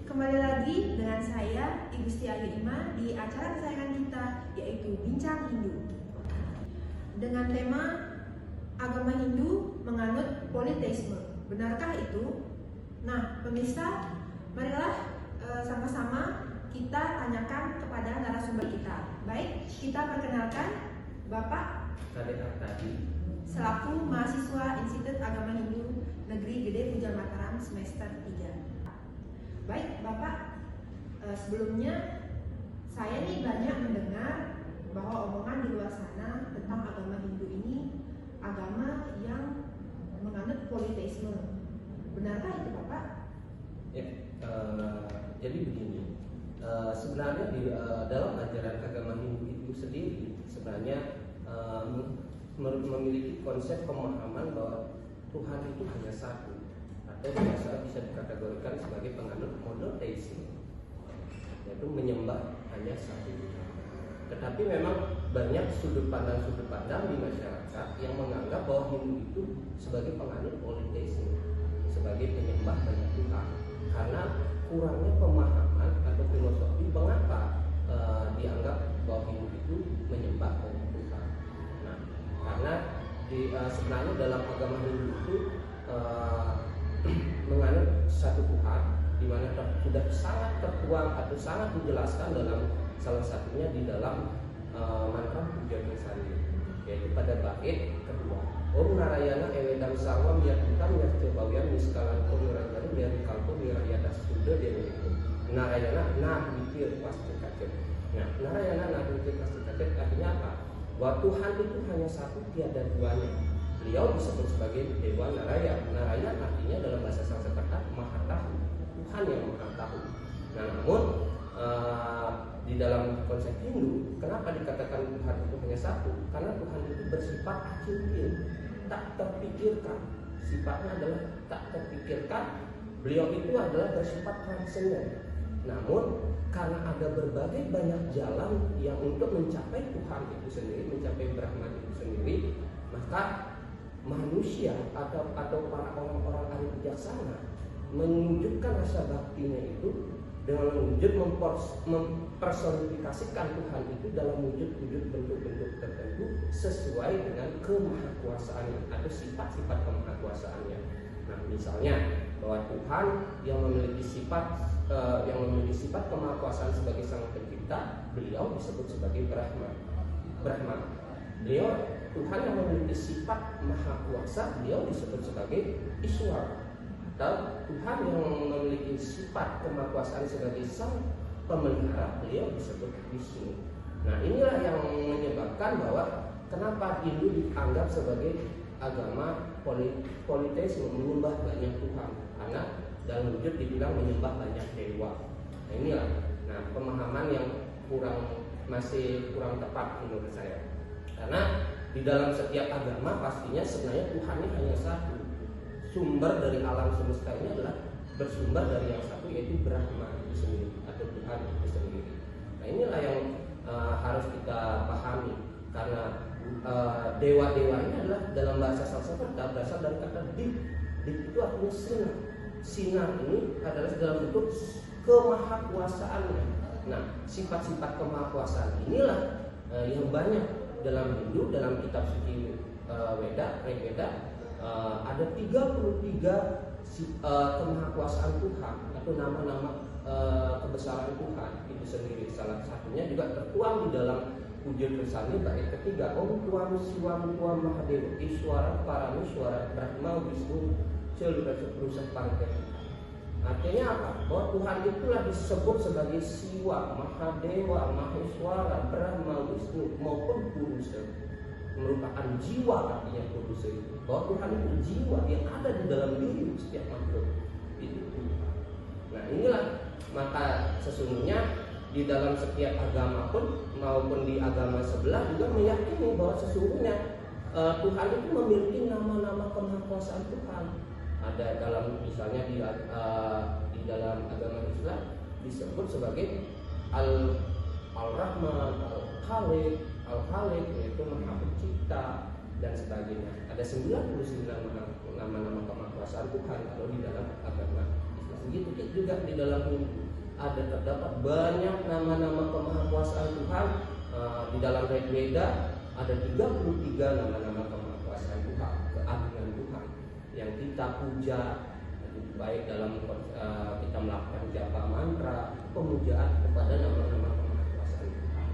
Kembali lagi dengan saya, Ibu Setiayu Ima, di acara kesayangan kita, yaitu Bincang Hindu. Dengan tema agama Hindu menganut politeisme. Benarkah itu? Nah, pemirsa, marilah sama-sama kita tanyakan kepada narasumber kita. Baik, kita perkenalkan Bapak Kadek Artadi selaku mahasiswa Institut Agama Hindu Negeri Gede Puja Mataram semester 3. Baik, Bapak, sebelumnya saya nih banyak mendengar bahwa omongan di luar sana tentang agama Hindu ini agama yang menganut politeisme. Benarkah itu, Bapak? Ya, jadi begini. Sebenarnya di dalam ajaran agama Hindu itu sendiri sebenarnya memiliki konsep pemahaman bahwa Tuhan itu hanya satu, atau biasa bisa dikategorikan sebagai penganut monoteisme, yaitu menyembah hanya satu. Tetapi memang banyak sudut pandang di masyarakat yang menganggap bahwa Hindu itu sebagai penganut politeisme, sebagai penyembah banyak Tuhan, karena kurangnya pemahaman atau filosofi mengapa dianggap bahwa Hindu itu menyembah banyak Tuhan. Nah, karena sebenarnya dalam agama Hindu itu menganut satu Tuhan, di mana sudah sangat tertuang atau sangat dijelaskan dalam salah satunya di dalam mantra puja kesani, yaitu pada bait kedua. Om Narayana Ewedam Sarwam Yakutam Yacebawiam Miskalan Om Narayana Dari Kalpo Wirayata Suda Dewi Narayana Nah Witir Pasti Kacet. Nah, Narayana Nah Witir Pasti Kacet artinya apa? Bahwa Tuhan itu hanya satu, tiada duanya. Beliau disebut sebagai Dewa Narayana. Narayana artinya dalam bahasa Sanskerta Maha Tahu, Tuhan yang Maha Tahu. Nah, namun di dalam konsep Hindu, kenapa dikatakan Tuhan itu hanya satu? Karena Tuhan itu bersifat akhir, tak terpikirkan. Sifatnya adalah tak terpikirkan. Beliau itu adalah bersifat transenden. Namun karena ada berbagai banyak jalan yang untuk mencapai Tuhan itu sendiri, mencapai Brahman itu sendiri, maka manusia atau para orang-orang ahli bijaksana menunjukkan rasa baktinya itu dengan wujud mempersonifikasikan Tuhan itu dalam wujud-wujud bentuk-bentuk tertentu sesuai dengan kemahakuasaannya atau sifat-sifat kemahakuasaannya. Nah, misalnya bahwa Tuhan yang memiliki sifat kemahakuasaan sebagai sang pencipta, beliau disebut sebagai Brahma. Beliau Tuhan yang memiliki sifat maha kuasa, beliau disebut sebagai Iswara. Atau Tuhan yang memiliki sifat kemahakuasaan sebagai sang pemelihara, beliau disebut Vishnu. Nah, inilah yang menyebabkan bahwa kenapa Hindu dianggap sebagai agama politeisme, menyembah banyak Tuhan, karena dalam wujud dibilang menyembah banyak dewa. Nah, inilah pemahaman yang masih kurang tepat menurut saya. Karena di dalam setiap agama pastinya sebenarnya Tuhannya hanya satu. Sumber dari alam semesta ini adalah bersumber dari yang satu, yaitu Brahma itu sendiri atau Tuhan itu sendiri. Nah, inilah yang harus kita pahami, karena dewa-dewa ini adalah dalam bahasa Sanskerta berasal dari kata dip. Dip itu artinya sinar. Sinar ini adalah dalam bentuk kemahakuasaannya. Nah, sifat-sifat kemahakuasaan inilah yang banyak dalam Hindu, dalam kitab suci Rig Veda ada 33 kemahakuasaan Tuhan atau nama-nama kebesaran Tuhan itu sendiri. Salah satunya juga tertuang di dalam puja Kesani bait ketiga. Om Tuam Siwam Tuam Mahadewa Iswara Parameswara Brahma Wisnu Celura Seprusa Parikati. Artinya apa? Bahwa Tuhan itulah disebut sebagai Siwa, Mahadewa, Maheswara, Brahma, Wisnu maupun Purusa, merupakan jiwa artinya Purusa itu. Bahwa Tuhan itu jiwa yang ada di dalam diri setiap makhluk. Itu Tuhan. Nah, inilah maka sesungguhnya di dalam setiap agama pun maupun di agama sebelah juga meyakini bahwa sesungguhnya Tuhan itu memiliki nama-nama kemahakuasaan Tuhan. Ada dalam misalnya di dalam agama Islam disebut sebagai Al-Rahman, Al-Khaliq, yaitu Maha Pencipta dan sebagainya. Ada 99 nama-nama kemahakuasaan Tuhan kalau di dalam agama Islam. juga di dalam Hindu terdapat banyak nama-nama kemahakuasaan Tuhan. Di dalam Rig Veda ada 33 nama-nama kemahakuasaan Tuhan, keagungan Tuhan yang kita puja, baik dalam kita melakukan japa mantra, pemujaan kepada nama-nama kemahakuasaan Tuhan.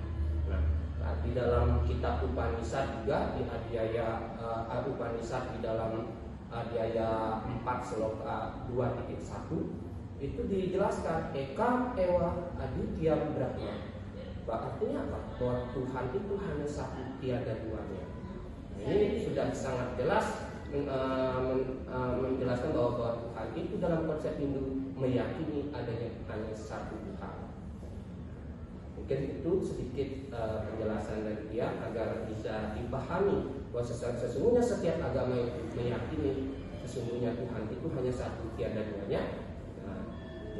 Nah, di dalam kitab Upanishad juga di Adhyaya Upanishad di dalam Adhyaya 4 sloka 2.1 itu dijelaskan Eka Ewa Aditya Brahma. Artinya apa? Bahwa Tuhan itu hanya satu, tiada duanya. Ini sudah sangat jelas menjelaskan bahwa Tuhan itu dalam konsep Hindu meyakini adanya hanya satu Tuhan. Mungkin itu sedikit penjelasan dari dia agar bisa dipahami bahwa sesungguhnya setiap agama itu meyakini sesungguhnya Tuhan itu hanya satu, tiada duanya.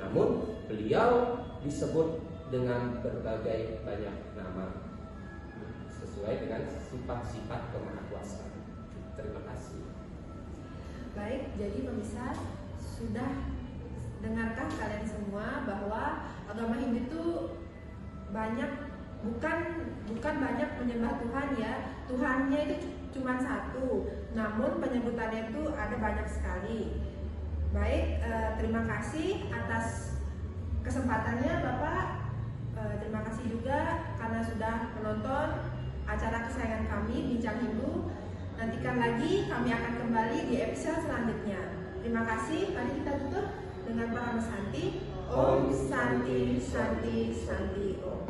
Namun beliau disebut dengan berbagai banyak nama sesuai dengan sifat-sifat kemahakuasaan. Terima kasih. Baik, jadi pemirsa, sudah dengarkah kalian semua bahwa agama Hindu itu bukan banyak menyembah Tuhan ya. Tuhannya itu cuma satu, namun penyebutannya itu ada banyak sekali. Baik, terima kasih atas kesempatannya Bapak. Terima kasih juga karena sudah menonton acara kesayangan kami, Bincang Hindu. Nantikan lagi, kami akan kembali di episode selanjutnya. Terima kasih. Mari kita tutup dengan Parama Santi. Om Santi Santi Santi Om.